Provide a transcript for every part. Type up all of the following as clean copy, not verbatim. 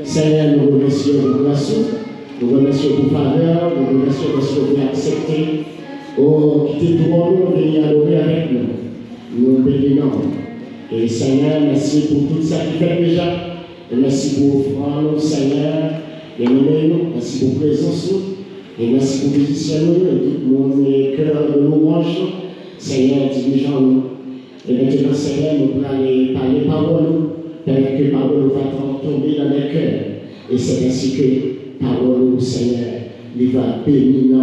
Seigneur, nous remercions pour grâce, nous remercions pour faveur, nous remercions parce que vous avez accepté. Oh, quittez tout le monde, venez adorer avec nous. Nous bénissons. Et Seigneur, merci pour tout ça qui fait déjà. Et merci pour offrir, Seigneur. Et nous bénissons. Merci pour présence. Et merci pour positionner nous. Et tout le monde est cœur de nos manches. Seigneur, dirigeons-nous. Et maintenant, Seigneur, nous allons aller parler parole. Père, que parole va tomber dans les cœurs. Et c'est ainsi que parole, Seigneur, il va bénir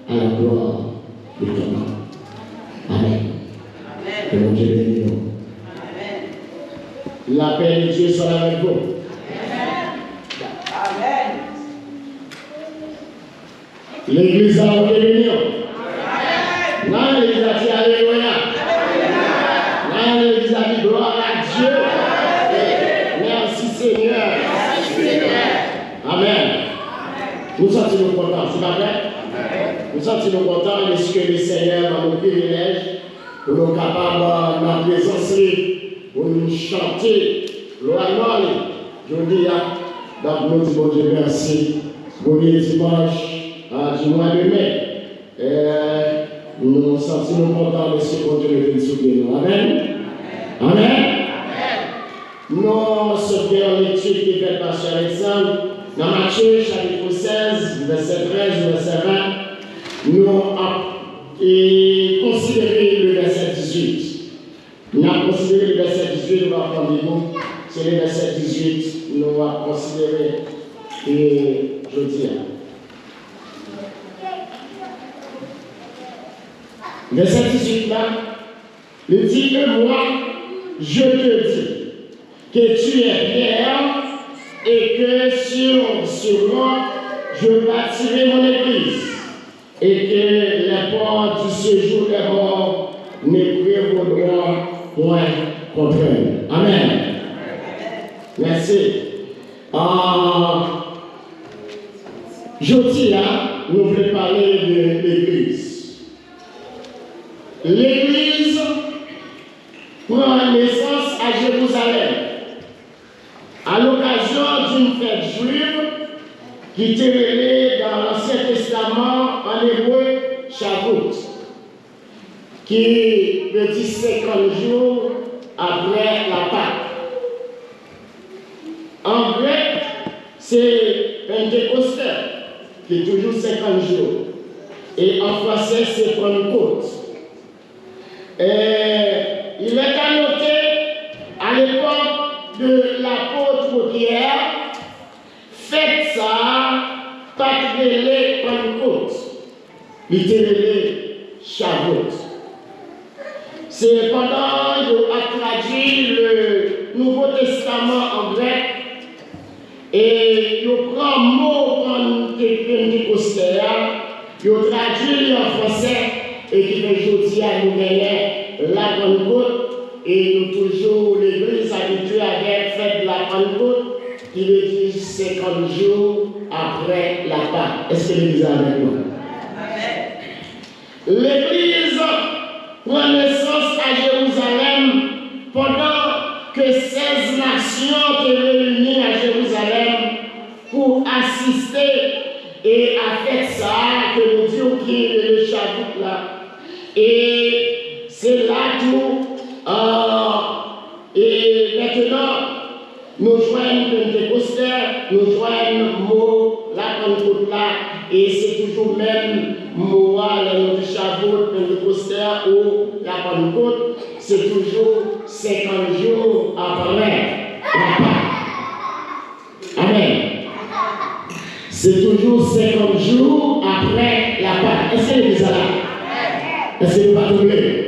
à la gloire de ton nom. Amen. Que mon Dieu bénisse nous. La paix de Dieu soit avec vous. Amen. L'église a été bénie. Là, l'église a dit Alléluia. Là, l'église a dit gloire à Dieu. Merci Seigneur. Amen. Nous sentons contents, c'est pas vrai? Nous sentons contents parce que le Seigneur a nos privilèges pour nous capables de nous présenter, pour nous chanter, loyalement. Je dis, donc nous disons Dieu merci. Premier dimanche du mois de mai. Nous nous sentons contents parce que Dieu est venu soutenir nous. Amen. Amen. Nous sommes en l'étude qui est faite par Cher Alexandre. Dans Matthieu, chapitre 16, verset 13, verset 20, nous avons considéré le verset 18. Nous avons considéré le verset 18, nous avons entendu nous. C'est le verset 18, nous avons considéré et je dis. Verset 18 là, il dit que moi, je te dis que tu es Pierre et que sur moi, je bâtirai mon église et que les portes du séjour des morts ne prévaudront point contre elle. Amen. Merci. Jeudi, là, nous voulons parler de l'église. L'église prend naissance à Jérusalem à l'occasion d'une fête juive qui était relée dans l'Ancien Testament en hébreu Shavuot, qui veut dire 50 jours après la Pâque. En grec, c'est Pentecostal, qui est toujours 50 jours. Et en français, c'est Pentecôte. Il est à noter, à l'époque de l'apôtre Pierre, faites ça, pas de Pentecôte, littéralement Shavuot. C'est pendant qu'on a traduit le Nouveau Testament en grec et on prend un mot comme Pentecostal, on traduit en français et qui fait aujourd'hui à nous gagner la Pentecôte. Et nous toujours l'église habituée avec fête de la Pentecôte qui veut dire 50 jours après la Pâque. Est-ce que l'église est avec nous? L'église prend naissance à Jérusalem pendant que 16 nations étaient réunies à Jérusalem pour assister et à faire ça que nous disons qui est le chapitre là. Et c'est là tout. Et maintenant, nous joignons Pentecostal, nous joignons le mot, la Pentecôte là, et c'est toujours même mot, le nom du Shavuot, Pentecostal ou la Pentecôte, c'est toujours 50 jours après la Pâque. Amen. C'est toujours 50 jours après la Pâque. Est-ce que l'église est là? Est-ce que vous ne pas troubler?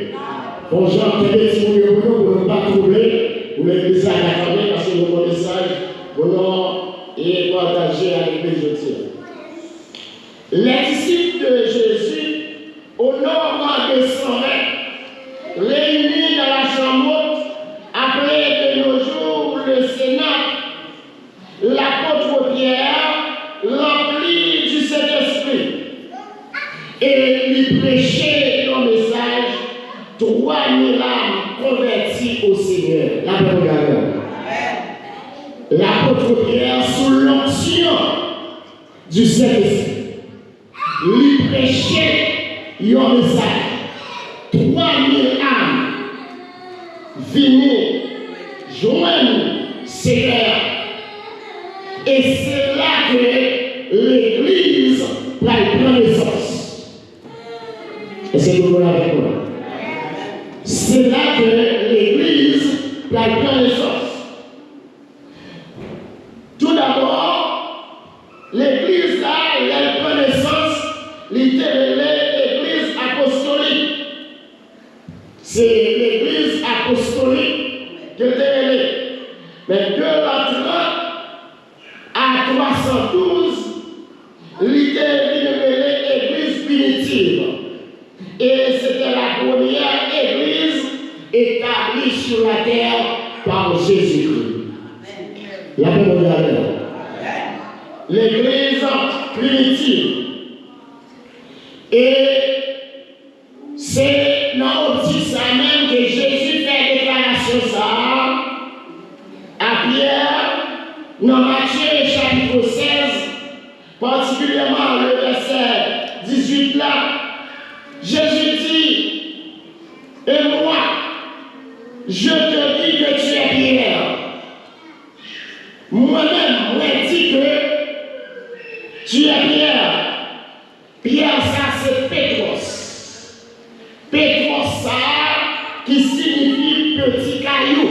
Bon, j'ai entendu si vous voulez pour ne pas troubler, vous l'église à l'accorder parce que le message, vous et partager avec les autres. Les disciples de Jésus, au nombre de 120, réunis dans la chambre haute, appelée de nos jours le Sénat, l'apôtre Pierre, rempli du Saint-Esprit, et lui prêchait le message, 3000 âmes converties au Seigneur. La bonne galère. La l'apôtre Pierre, sous l'onction du Saint-Esprit, lui prêchait un message. 3000 âmes venaient joindre Seigneur. Et c'est là que l'Église va prendre naissance. Est-ce que vous voyez avec moi? C'est là que l'Église va prendre naissance. Tout d'abord, l'Église là, elle prend naissance, l'Église apostolique. C'est l'Église apostolique que t'es. Mais de l'entrée à 312, l'Église primitive. Et c'était la première Église établie sur la terre par Jésus-Christ. La première. L'Église primitive. Et c'est dans l'optique ça même que Jésus fait déclaration ça à Pierre dans Matthieu chapitre 16, particulièrement le verset 18 là. Jésus dit, et moi, je te dis que tu es Pierre. Moi-même, moi dis que tu es Pierre. Pierre, ça c'est Pétros. Pétros, ça qui signifie petit caillou.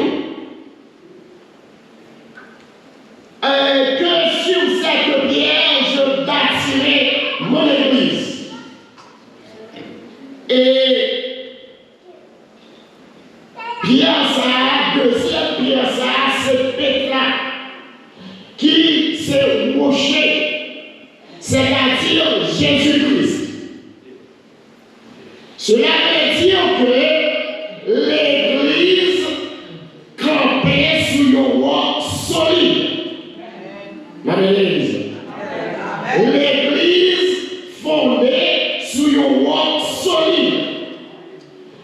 Que sur cette pierre, je bâtirai mon église. Et pierre, ça, deuxième pierre, ça, c'est Pétra, qui s'est rocher, c'est-à-dire Jésus-Christ. Cela veut dire que l'Église campait sur une roche solide. L'Église fondée sur une roche solide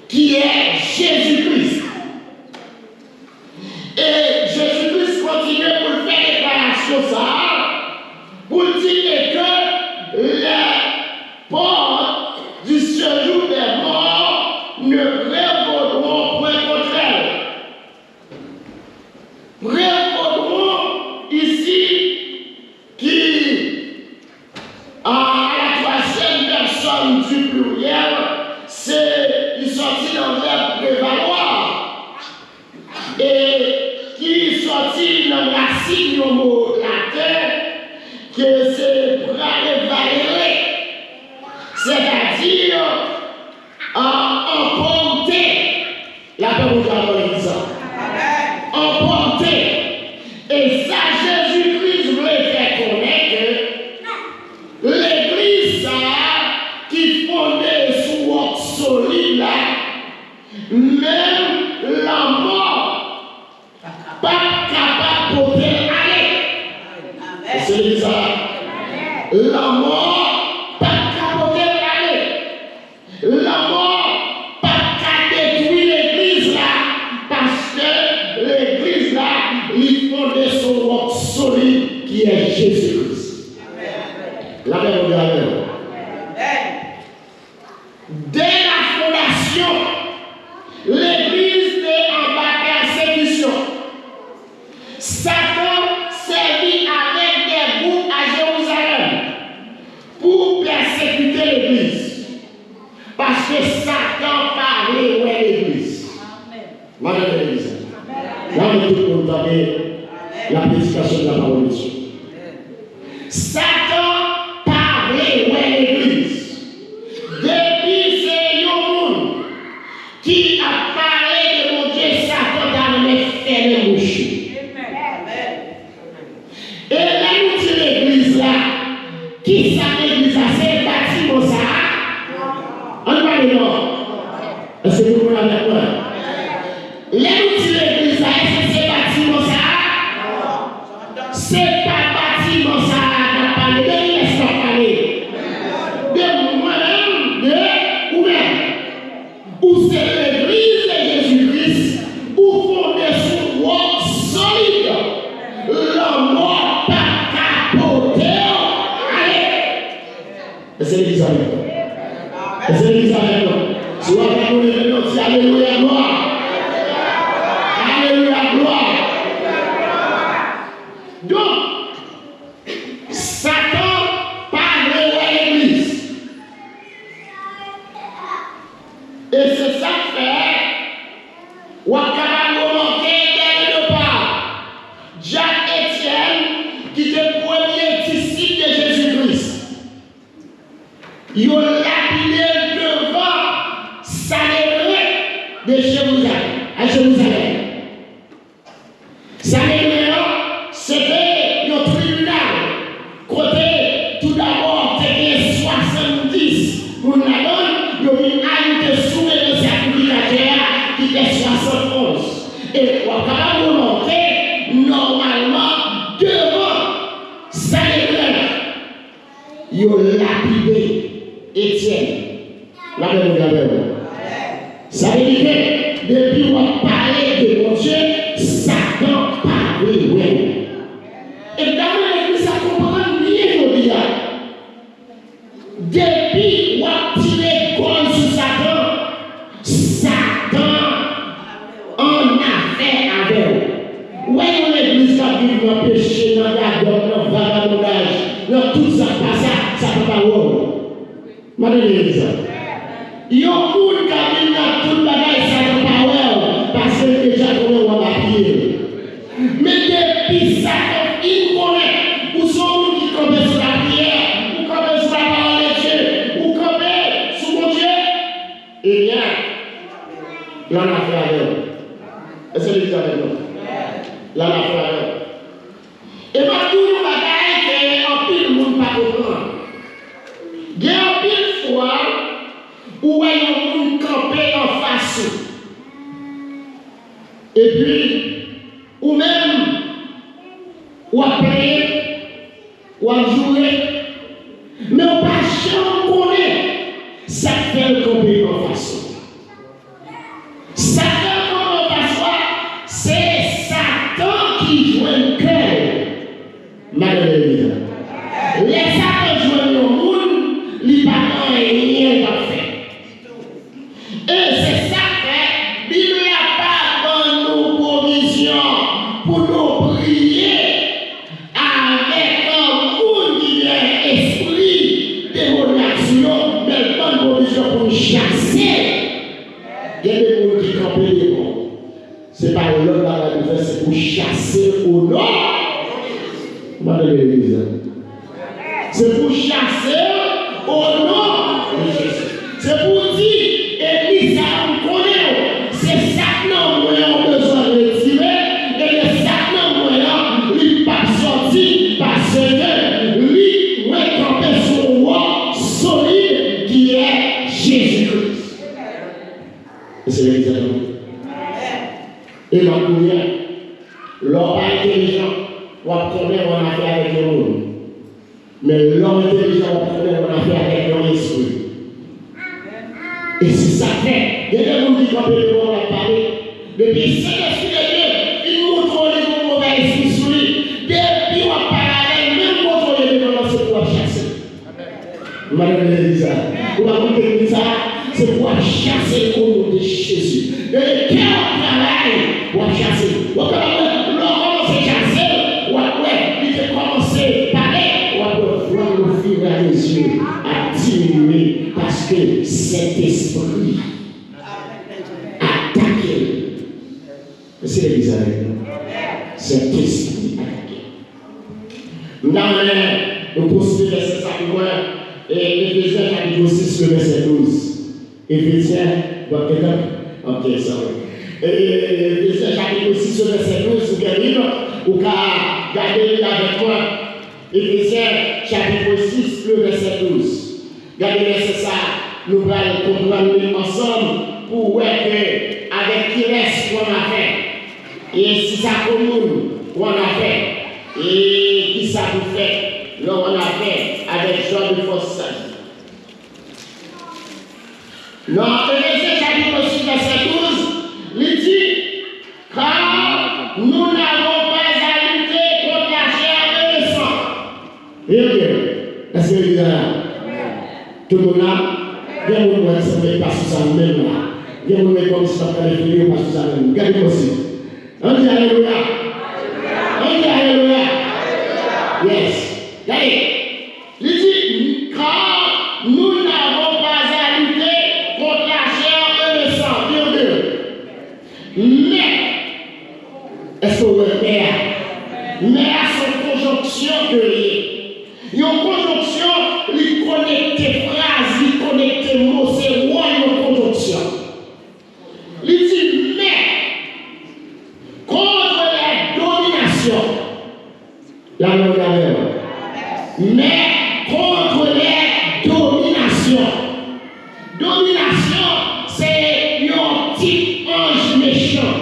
qui est Jésus-Christ. Et Jésus-Christ continue pour faire déclaration ça, pour dire que les portes du séjour des morts ne prévaudront point contre elle. Prévaudront ici qui, à la troisième personne du pluriel, il sortit dans le verbe prévaloir. Et qui sortit dans la racine au mot latin, que c'est prévaler, c'est-à-dire emporter la parole de l'Église. Emporter. Et ça, Jésus-Christ voulait faire connaître que l'Église qui fondait sur roche solide là, même la mort, pas capable de porter aller. C'est l'Église là. La mort, pas capable de porter aller. La mort, pas capable de détruire l'Église là, parce que l'Église là, il fondait sur roche solide qui est Jésus-Christ. La même regardez. Dès la fondation, l'Église est en bas de persécution. Satan servit avec des groupes à Jérusalem pour persécuter l'Église. Parce que Satan parlait où est l'Église. Madame l'Église. Là, on est tout pour la prédication de la parole de Dieu. Satan parlait où est l'Église. Depuis c'est un monde qui a parlé de mon Dieu, Satan dans les faits de bouche. Et là, nous dit l'Église là, qui ça l'Église là, c'est le bâtiment ça. On va aller non. Est-ce que vous voulez avec moi? Là, nous dit l'Église là, est-ce que c'est le bâtiment ça? C'est pas bâtiment ça, on va parler de l'Église là, parler. De moi-même, de vous-même. Ou c'est l'Église de Jésus-Christ, ou fondée sur roche solide. c'est l'église avec nous. C'est l'église avec nous. Si vous avez nous les noms, c'est alléluia, gloire. Alléluia, gloire. Donc, Satan parle à l'église. Et c'est ça que fait. Ou à capable de monter dès le départ. Jacques Étienne, qui était le premier disciple de Jésus-Christ. Il a lapidé devant Sanhédrin de Jérusalem, à Jérusalem. Sanhédrin, c'était un tribunal. Côté, tout d'abord, c'était 70 pour la donne, il y a une ajouté sous les sacrificateurs qui était 71. Et on va monter normalement devant Sanhédrin. Il a lapidé Étienne. La même regardez. Ça veut dire que depuis qu'on parle de mon Dieu, Satan parle de lui. Et dans l'église, ça comprend bien nos liens. Depuis qu'on tire contre sur Satan, Satan en a fait avec eux. Oui, l'église qui vit dans le péché, dans la gueule, dans le vagabondage, dans tout ça, ça ne peut pas voir. Madame l'église. Il y a un monde qui a mis dans tout le bagage, ça ne peut pas voir, parce que déjà, on va papier. Mais depuis ça, il connaît, où sont nous qui campent sur la prière, ou campent sur la parole de Dieu, ou campent sur mon Dieu. Eh bien, il en a fait avec eux. Est-ce que l'église avec nous? Il en a fait avec eux. Et maintenant, nous bagaille qu'un pile monde pas comprendre. Il y a un pile fois où il y a un monde campé en face. Et puis, ou même, ou à payer, ou à jouer, mais on pas jamais connaître ça fait le camper en face. Ça fait le camper en face, c'est Satan qui joue le cœur. Madame Elisa. Les Satan jouent le monde, les parents et rien pas fait. Et c'est ça que il n'y a pas de nos provisions pour nous prier avec un monde qui a esprit démoniaque, mais pas de provision pour nous chasser. Il y a des gens qui campent les bons. Ce n'est pas l'homme dans la nouvelle, c'est pour chasser au nord. Madame l'église. C'est pour chasser au nom de Jésus. C'est pour dire, Église, ça nous connaît. C'est ça que nous avons besoin de retirer. Et le ça que nous avons, il n'est pas sorti parce que lui, nous est campé sur le roi solide qui est Jésus-Christ. Et c'est l'église. Et ma prière, l'homme intelligent, on connaît mon affaire avec le monde. Mais l'homme intelligent, on connaît mon affaire avec l'esprit. Et c'est ça fait. Il y a des gens qui campent le monde à parler. Depuis Saint-Esprit de Dieu, il contrôle les mauvais esprits sur lui. Depuis on parle, même contrôler les gens, c'est pour chasser. Madame Elisa, vous m'avez dit ça, c'est pour chasser au nom de Jésus. Et le cœur travaille pour chasser. Donc, l'homme s'est chassé, ou après, il fait commencer par aller, ou après, voir le fil à les yeux, à diminuer, parce que cet esprit attaqué. C'est l'église avec nous. Cet esprit attaqué. Maintenant, nous poursuivons verset 5 et Éphésiens chapitre 6, le verset 12. Éphésiens, ok, sorry. Éphésiens chapitre 6, le verset 12, vous avez ou qu'à garder avec moi. Éphésiens chapitre 6, le verset 12. Gardez le verset ça, nous allons comprendre ensemble pour voir avec qui reste qu'on a fait. Et si ça commune qu'on a fait. Et qui ça vous fait, l'on a fait avec Jean de Force. Dans Éphésiens chapitre 6, verset 12, il dit, car nous n'avons pas à lutter contre la chair et le sang. Et ok, est-ce que vous êtes là? Tout le monde là, viens nous voir, ça ne pas sous ça même là. Viens nous mettre comme si ça allait finir, pas sous ça même. Regardez possible. On dit Alléluia. On dit Alléluia. Yes. Regardez. Il dit, quand nous n'avons pas à lutter contre la chair et le sang, mais, est-ce que vous voyez, mais à son conjonction de une conjonction, il connecte phrases, il connecte mots, c'est moi une conjonction. Il dit, mais, contre la domination, la mondiale, mais contre les dominations. Domination, c'est un petit ange méchant.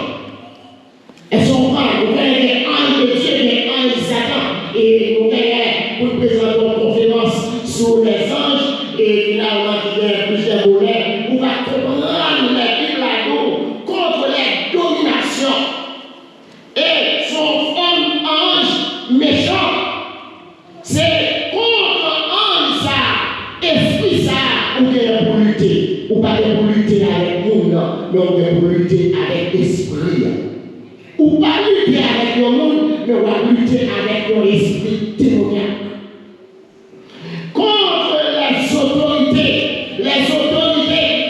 Elles sont pas, vous voyez des anges de Dieu, des anges de Satan. Et vous voyez, pour présenter une conférence sur les anges, et finalement, il y a plusieurs volets, vous allez comprendre les Bibles contre les dominations. Et son homme ange méchant, c'est contre ange ça, esprit ça, ou bien pour lutter. Ou pas pour lutter avec le monde, mais on vient pour lutter avec l'esprit. Ou pas lutter avec le monde, mais on va lutter avec l'esprit démoniaque. Contre les autorités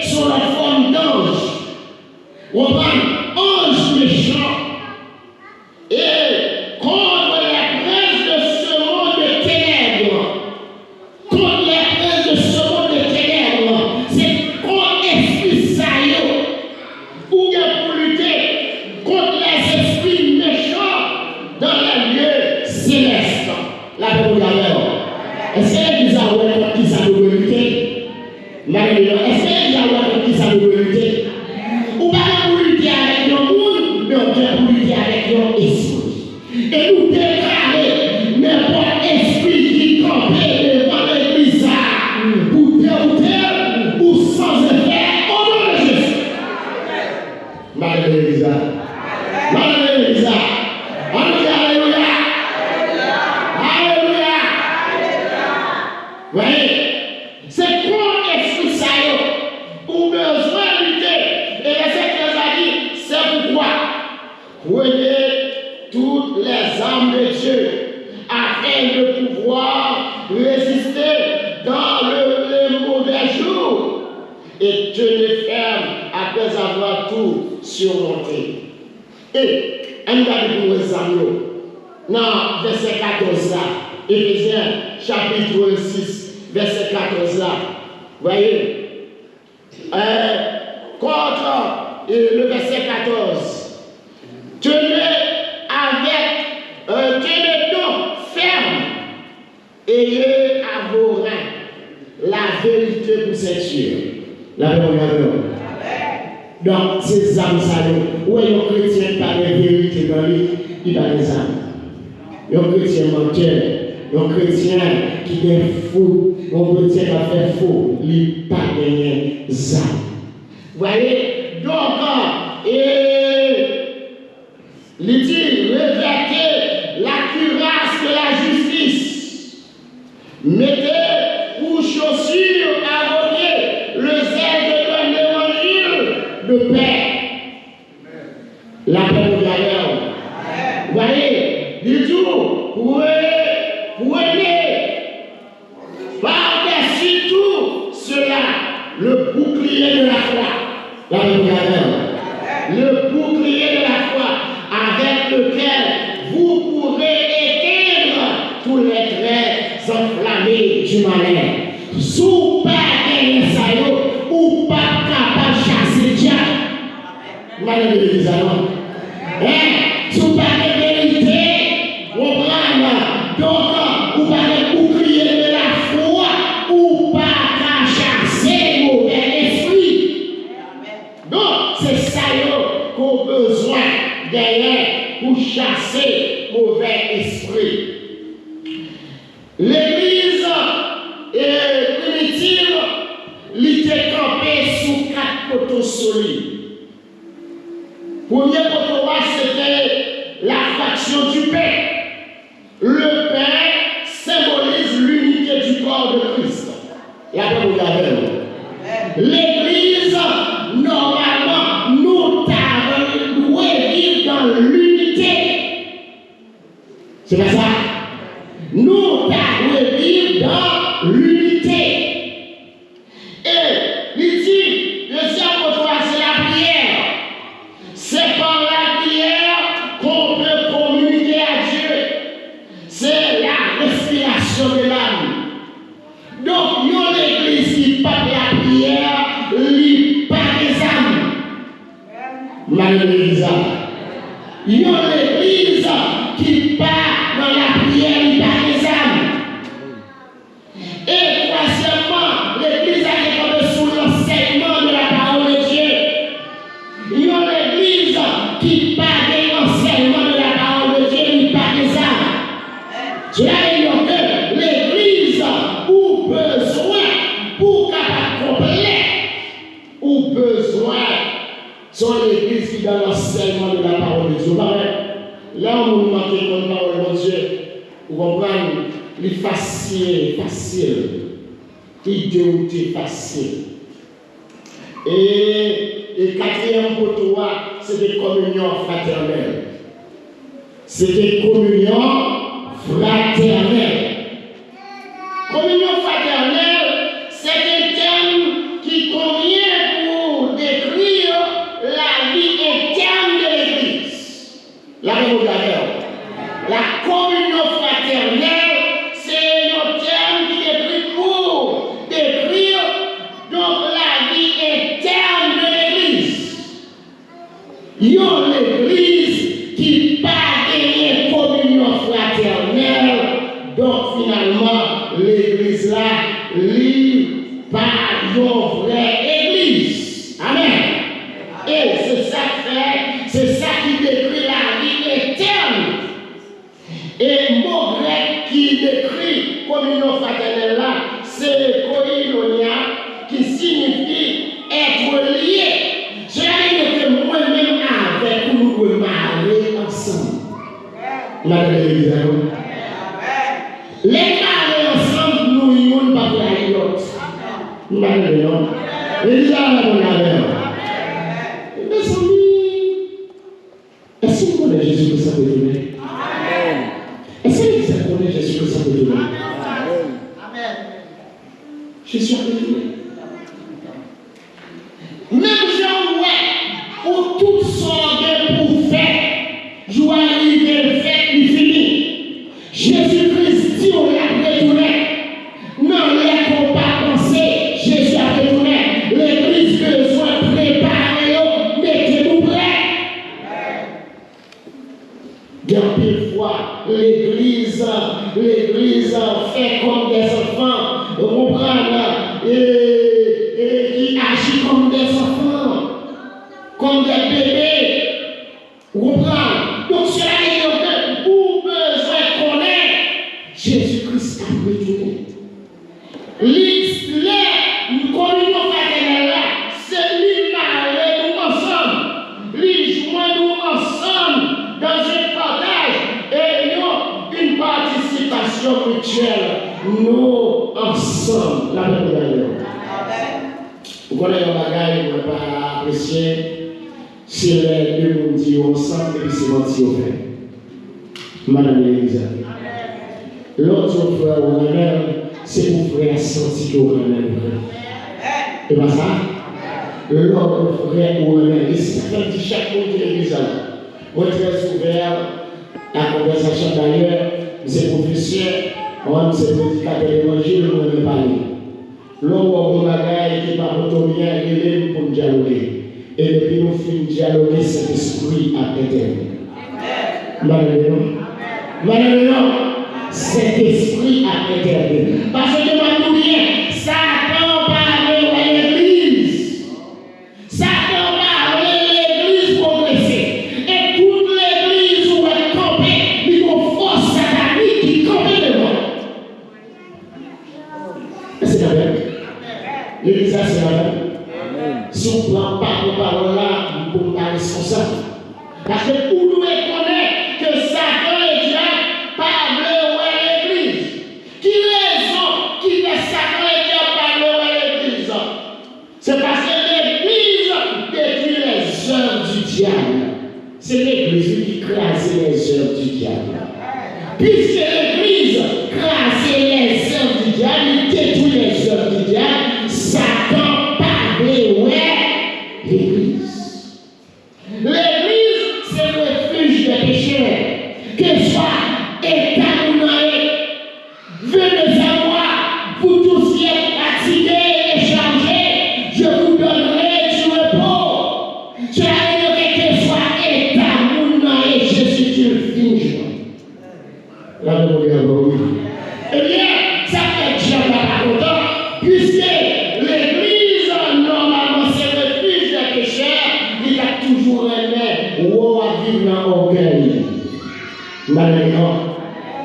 sont la forme d'ange. On va ange méchant. Et contre les princes de ce monde de ténèbres. Contre les princes de ce monde de ténèbres. C'est contre l'esprit saillot. Ou bien pour lutter contre les esprits méchants dans les lieux célestes. La Bible d'ailleurs. Est-ce que les gens ont qui ça doit lutter? Est-ce que les gens ont qui ça doit lutter? Ou pas pour lutter avec le monde, mais on vient pour lutter avec l'esprit. Et nous déclarer n'importe esprit qui campait devant l'église pour terre ou sans effet au nom de Jésus. Madame Elisa. Madame Elisa. Alléluia. Alléluia. Voyez, c'est pour esprit ça pour besoin de lutter. Et les Seigneurs a dit, c'est pourquoi prenez toutes les armes de Dieu afin de pouvoir résister dans les mauvais jours et tenez ferme après avoir tout surmonté. Et on va vous les amis. Dans verset 14 là, Éphésiens chapitre 6, verset 14 là, voyez, contre le verset 14, tenez donc ferme, ayez à vos reins la vérité pour ceinture. La vérité. Donc, ces âmes, où est un chrétien par la vérité dans lui, il a des âmes. Un chrétien menteur, un chrétien qui est fou, un chrétien qui a fait faux, il n'a pas gagné des âmes. Voyez, donc, il dit, revêtez la cuirasse de la justice. Mettez pour chaussures à vos pieds le zèle de l'évangile de paix. La paix de la voyez, il dit, prenez par-dessus tout cela le bouclier de la foi. La paix de la le bouclier de la foi avec lequel vous pourrez éteindre tous les traits enflammés du malin. Sous pas gagner ça ou pas capable de chasser diable. Malin de l'église alors. Sous pas de vérité, on prend donc ou pas de bouclier de la foi ou pas qu'à chasser mauvais esprit. Donc c'est ça qu'on a besoin derrière pour chasser mauvais esprit. L'église primitive l'était campée sous 4 poteaux solides. Premier poteau, c'était la fraction du pain. Le pain symbolise l'unité du corps de Christ. La paix vous gardez. L'église, normalement, nous devons vivre dans l'unité. C'est pas ça? Nous devons vivre dans l'unité. Et il dit, le sacerdoce, c'est la prière. C'est par la prière qu'on peut communiquer à Dieu. C'est la respiration de l'âme. Donc, il y a l'église qui parle la prière, lit pas les âmes. Malgré ça. Il y a l'église qui part dans la prière, lit pas les âmes. Et troisièmement, l'église a été comme sous l'enseignement de la parole de Dieu. Il y a l'église qui part de l'enseignement de la parole de Dieu, lit pas les âmes. Cela veut dire que l'église ou besoin pour capable complet ou besoin sont l'église qui donne l'enseignement de la parole de Dieu. Là où nous manquons de la parole de Dieu, vous comprenez, il est facile, idéalité facile. Et quatrième pour toi, c'est des communions fraternelles. C'est des communions fraternelles. Communion fraternelle, c'est un terme qui convient pour décrire la vie éternelle de l'Église. La communion fraternelle, c'est un terme qui décrit pour décrire donc la vie éternelle de l'Église. Il y a l'Église qui part de communion fraternelle, donc finalement, l'église là, lit par une vraie église. Amen. Et c'est ça qui décrit la vie éterne. Et le mot grec qui décrit communion fraternelle là, c'est koinonia, qui signifie être lié. Cela veut dire que moi-même avec nous pouvons marrer ensemble. La l'église. Les marrer ensemble, nous ne pas pour la l'autre. Nous n'avons pas. Les gens là, on a. Mes amis, est-ce que vous connaissez Jésus que ça peut donner? Est-ce que vous connaissez Jésus que ça peut donner? Jésus a donné. Même gens, ouais, pour toutes sortes pour faire, joie arriver, le fait, il finit. Jésus-Christ dit on l'a retourné. Non, les qu'on pas penser, Jésus a retourné. L'église besoin de préparer, mettez-nous prêts. Bien pile fois, l'église fait comme des enfants, comprendre, et qui agit comme des enfants, comme des bébés. Vous comprenez? Donc cela veut dire que vous besoin de connaître Jésus-Christ a retourné. Les communions fraternelles là, c'est lui marier nous ensemble, lui joindre nous ensemble dans un partage et non une participation mutuelle. Nous ensemble, la même manière. Vous connaissez un bagage que vous n'avez pas apprécié, c'est les deux mondes qui sont ensemble et c'est votre fait. Madame Elisabeth. L'autre frère ou même, c'est pour frère sentir que vous même. Et pas ça? L'autre frère ou même, et c'est ça qui chaque monde qui est l'église là. On est très ouvert à la conversation d'ailleurs, c'est professeur, on c'est prédicateur d'évangile, on ne peut pas parler. L'homme au bagage qui va retourner à l'église pour dialoguer. Et depuis nous finissons de dialoguer, cet esprit à intervenir. Malheureusement, cet esprit a intervenu. Parce que maintenant, bien, Satan parle à l'église. Satan parle à l'église progresser. Et toute l'église où elle campe, il y a une force satanique qui campe devant. C'est la même. L'église, c'est la même. Si on ne prend pas nos paroles là, nous ne sommes pas responsables. Parce que pour nous reconnaître que Satan et diable parlent à l'église. Qui raison qui fait Satan et diable parler puisque l'Église crasait les œuvres du diable, détruit les œuvres du diable, Satan parlait, ouais, l'Église. L'Église, c'est le refuge des pécheurs, que soit état ou non, venez à moi, vous tous qui êtes fatigués et chargés, je vous donnerai du repos. Je aimerais que soit état ou non, et je suis une finge. Là, nous regardons. Eh bien, ça fait Dieu pas content, puisque l'Église, normalement, c'est le refuge des pécheurs, il a toujours aimé, ou à vivre dans l'orgueil. Malheureusement,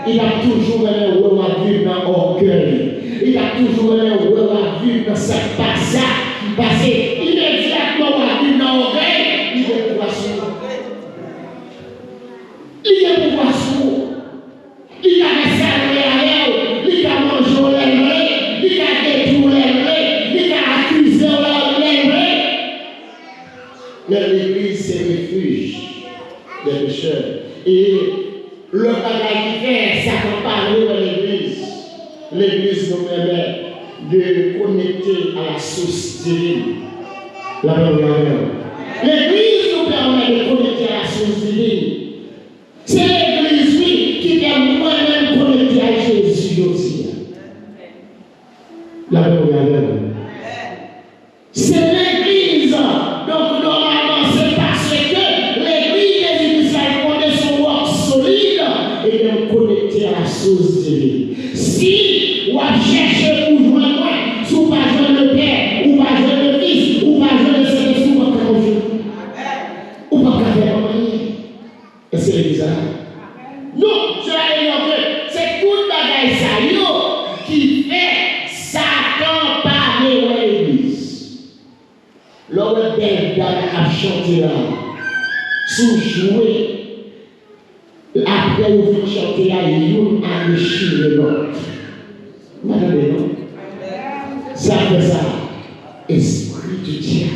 il a toujours aimé où on a vu dans l'orgueil. Il a toujours aimé où on a vu dans cette passage. Parce qu'immédiatement on a vu dans l'orgueil, il est pouvoir sur. Il est pouvoir sur. Il a resserré à elle, il a mangé l'aimer, il a détruit l'aimer, il a accusé l'aimer. Mais l'Église, c'est le refuge des pécheurs. Et le bagage qui fait, ça peut parler de l'Église. L'Église nous permet de connecter à la source divine. La l'Église nous permet de connecter à la source divine. C'est l'Église, oui, qui permet moi-même de connecter à Jésus aussi. La c'est l'Église. Donc, normalement, c'est parce que l'Église des Israël connaît son work solide et de connecter à la source divine. Si on cherche pour joindre moi, si on va joindre le Père, ou va joindre le Fils, ou va joindre le Saint-Esprit, on va faire un jeu. On va faire un manière. Et c'est l'Église. Non, c'est c'est toute la bagaille qui fait Satan parler à l'Église. L'homme belle dame a chanté là, sous-joué. Après, vous venez chanter là, il a déchiré l'autre. Madame, non? Ça fait ça. Esprit du diable.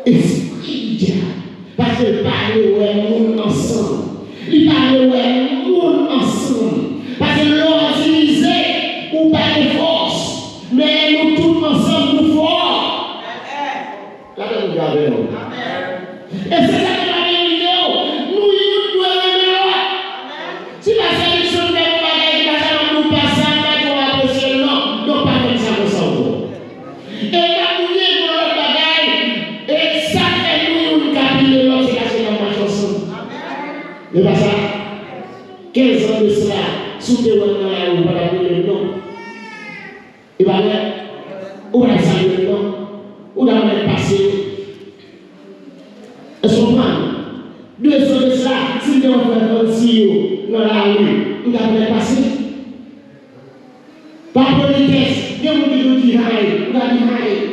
Esprit du diable. Parce qu'il parle ouais, nous ensemble. Il parle ouais, nous ensemble. Parce que l'on utilisait ou pas de force. Mais nous tous ensemble, nous forts. Là, vous regardez. Et c'est ça qui m'a dit vidéo. Nous, nous devons aller. Si la sélection de la nous passe à la apprécier, non, non, pas comme ça, comme ça. Et la bouillée pour le bagaille, et ça fait nous capiller l'autre, c'est la marche ensemble. Et pas ça. 15 ans de cela, sous tes voix dans la rue, on va appeler le nom. Et bien, on va saluer le nom. On va mettre passer. Est-ce qu'on prend 2 ans de cela, si tu as fait un CEO dans la rue, on va mettre passer. Par politesse, il y a beaucoup de gens qui raillent, on va dire raillent.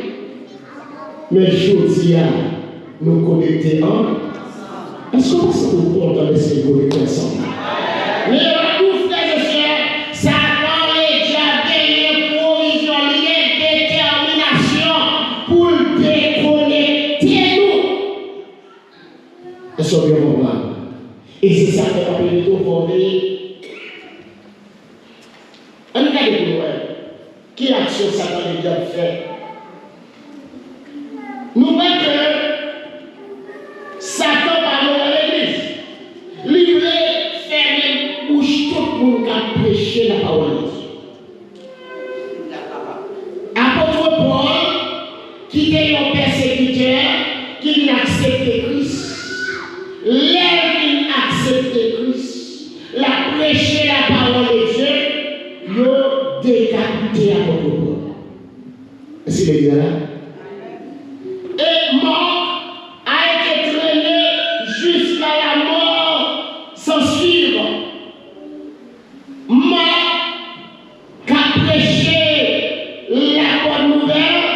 Mais je dis à nous connecter en. Est-ce qu'on se comporte de ces connecter ensemble? Mais tous les frères, Satan est déjà gagné provision, il y a détermination pour déconnecter nous. Est-ce qu'on bien comprend? Et c'est ça que la vérité formée. On regarde pour nous, qui action Satan a déjà fait? Nous voyons que Satan parle à l'Église. Il voulait faire une bouche tout le monde qui a prêché la parole de Dieu. Apôtre Paul, qui était un persécuteur, qui n'a accepté Christ. L'homme a accepté Christ. La prêché la parole de Dieu. Il a décapité apôtre Paul. Est-ce qu'il est là? Et mort a été traîné jusqu'à la mort sans suivre. Mort qu'a prêché la bonne nouvelle,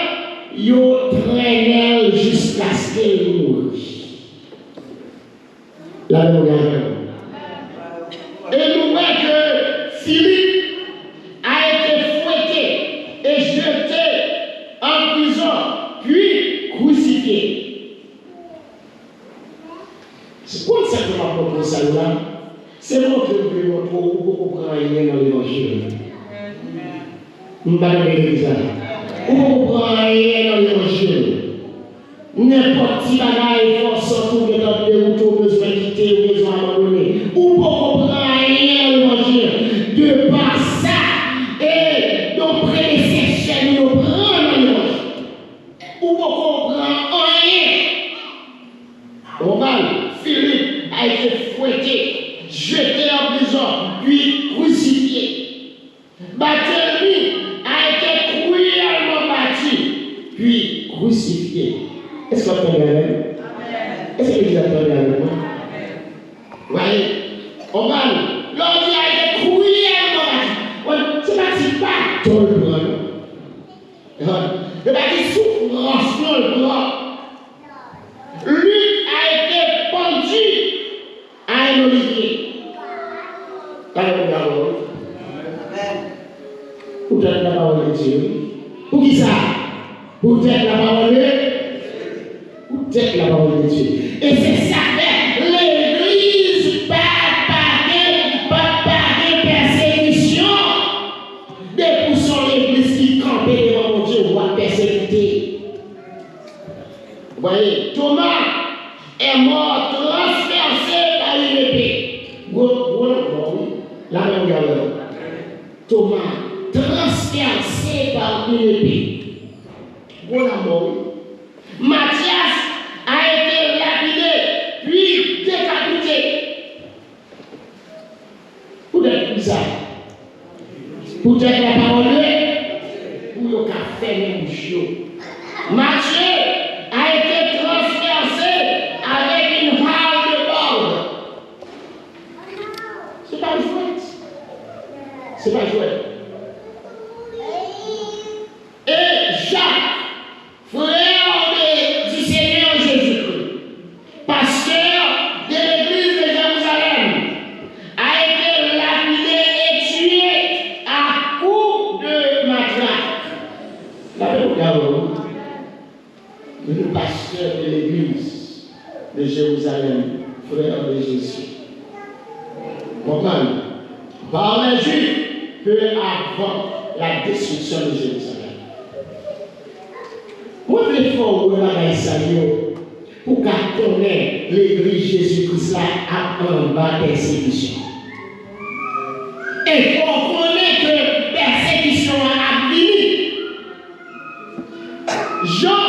il a traîné jusqu'à ce qu'il mourut. La nouvelle. Et nous voyons que Philippe a été fouetté et jeté en prison, puis crucifié. C'est quoi ça que ma propre salut là? C'est moi qui vais montrer pas l'église. Ou prend rien dans l'évangile. N'importe qui bagaille force surtout que dans des routes au besoin quitter ou besoin abandonner. Ou pas comprendre rien dans l'évangile. De par ça, et nos prédécesseurs nous prennent dans l'évangile. Ou pas comprendre rien. Roman, Philippe a été fouetté, jeté en prison, puis crucifié. Barthélemy a été cruellement battu, puis crucifié. Est-ce qu'on entend bien? Est-ce que vous entendez avec moi? Voyez, Roman, l'homme a été cruellement battu. C'est pas si pas tout le monde. C'est pas si souffrance dans le bras. Luc a été pendu à un olivier. Pour être la parole de Dieu. Pour qui ça? Pour être la parole de Dieu. Pour être la parole de Dieu. Et c'est ça que l'Église pas de persécution. Des poussons l'Église qui campait devant mon Dieu, on va persécuter. Vous voyez, Thomas est mort transpercé par une épée. La même galère. Thomas transpercé par une épée. Voilà, Matthias a été lapidé, puis décapité. Peut-être bizarre. Peut-être la parole pour le café même bouchon. Matthieu a été transpercé avec une halle de borde. C'est pas jouet. C'est pas jouet. Et Jacques, frère du Seigneur Jésus-Christ, pasteur de l'église de Jérusalem, a été lapidé et tué à coups de matraque. Le pasteur de l'église de Jérusalem, frère de Jésus. Comprenez? Par les Juifs, peu avant la destruction de Jérusalem. Moi, je vais faire pour qu'on ait l'église Jésus-Christ là en bas persécution. Et pour qu'on ait que persécution a fini. Jean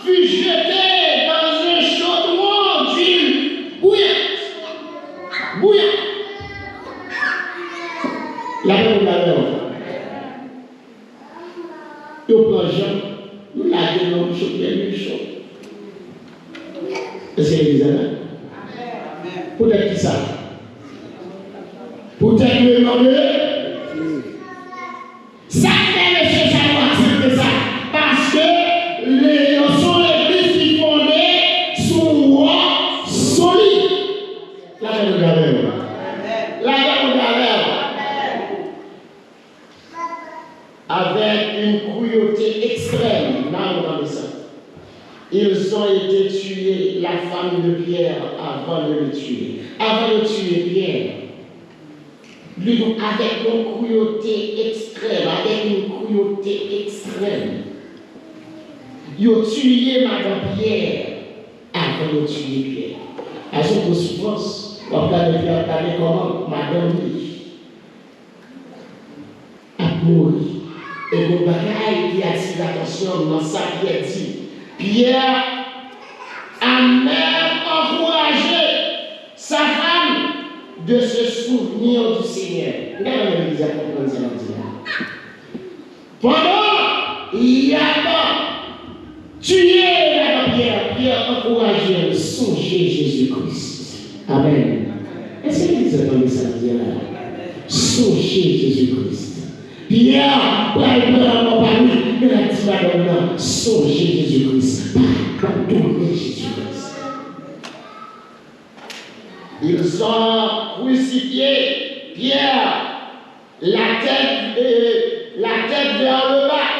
fut jeté dans un chaudron d'huile bouillante. La même valeur. Il prend Jean, nous l'avons dans le chaud, bien chaud. Est-ce que vous avez peut-être qui ça? Peut-être le nom. Ça fait monsieur Chanois, c'est ça. Parce que les sont l'église qui fondée sur roi solide. La même valeur. La même valeur. Avec une cruauté extrême, là on a ça. Ils ont été tués, la femme de Pierre, avant de le tuer. Avant de tuer Pierre, lui, avec une cruauté extrême, ils ont tué Madame Pierre avant de tuer Pierre. À son souffrance, on va regarder comment Madame a mouru. Et le bagaille qui attire l'attention dans ça qui est dit. Pierre a même encouragé sa femme de se souvenir du Seigneur. Regardez l'église à comprendre ça. Pendant, il a pas tué la Pierre. Pierre a encouragé à songer Jésus-Christ. Amen. Est-ce que vous entendez ça dire là? Songer Jésus-Christ. Pierre, pour aller dans mon parmi, mais la petite madame, songer Jésus-Christ. Pas tourner Jésus-Christ. Ils ont crucifié Pierre, la tête vers le bas,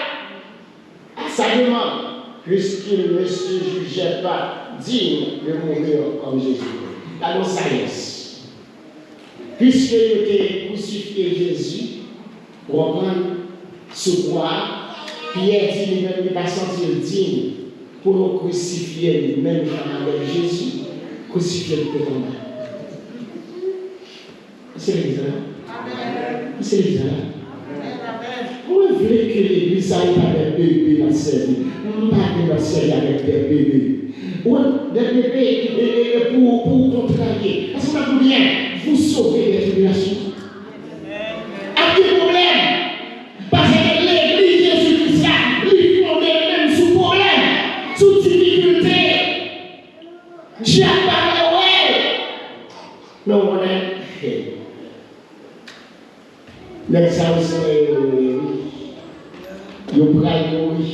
à sa demande, puisqu'il ne se jugeait pas digne de mourir comme Jésus. La non-science. Puisqu'il était crucifié Jésus, pour prendre sous quoi Pierre dit lui-même, il va sentir digne pour nous crucifier lui-même avec Jésus, crucifier le combat. C'est l'église là. C'est l'église là. Vous voulez que l'église aille avec des bébés dans sa vie. Nous ne parlons pas avec des bébés. Ou des bébés pour contrarier. Parce que vous bien, vous sauvez les tribulations. Avec des problèmes. Parce que l'église Jésus-Christ là, lui font des mêmes sous problème, sous difficulté. J'ai parlé, ouais. Non, on est. L'examen, il prie mourir,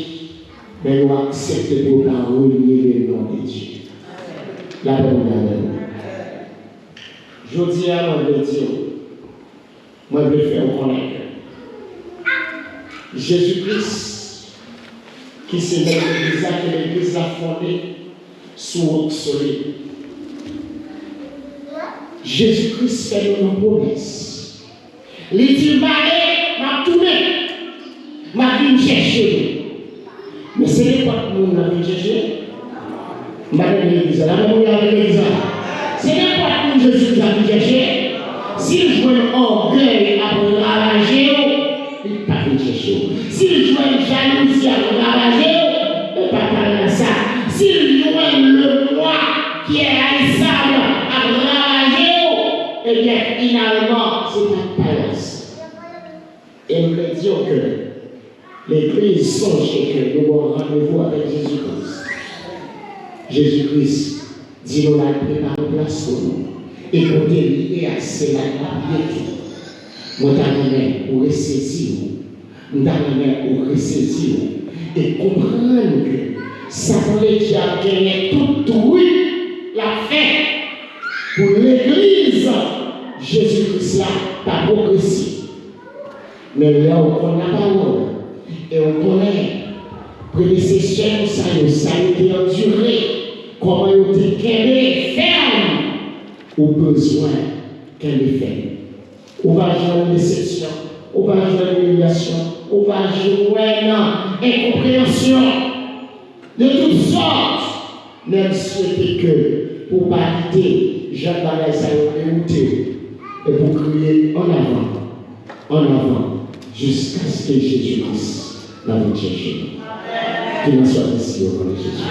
mais il accepte pour la renier le nom de Dieu. La bonne. Je dis à moi de Dieu, moi je vais faire connaître Jésus-Christ, qui s'est mis que l'Église a fondé sur solide. Jésus-Christ fait une promesse. Il dit, m'a tourné, m'a venu chercher. Mais ce n'est pas que nous avons cherché. Madame l'église, la même l'église. Ce n'est pas que Jésus a venu chercher. S'il joue un orgueil à vous ravager, il ne va pas venir chercher. S'il joue une jalousie à vous ravager, il ne va pas parler de ça. S'il joue le moi qui est haïssable à vous ravager, eh bien, finalement, c'est un palace. Et nous le disons que l'Église songe que nous avons rendez-vous avec Jésus-Christ. Jésus-Christ dit nous la préparer place pour nous. Et pour délivrer à cela, la piété. Nous t'amenons pour ressaisir, nous t'amenons pour ressaisir et comprendre que Satan qui a gagné tout oui, la fin pour l'Église. Jésus-Christ là, pas progressif. Mais là, on connaît la parole. Et on connaît prédécesseurs, ça a été enduré. Comment ils ont été ferme au besoin qu'elle est faite. On va jouer une déception, on va jouer une humiliation, on va jouer une incompréhension de toutes sortes. Même souhaiter que pour pas quitter, Jean Barret ça a été et pour crier en avant, jusqu'à ce que Jésus-Christ la vienne chercher. Qu'il en soit ainsi au nom de Jésus.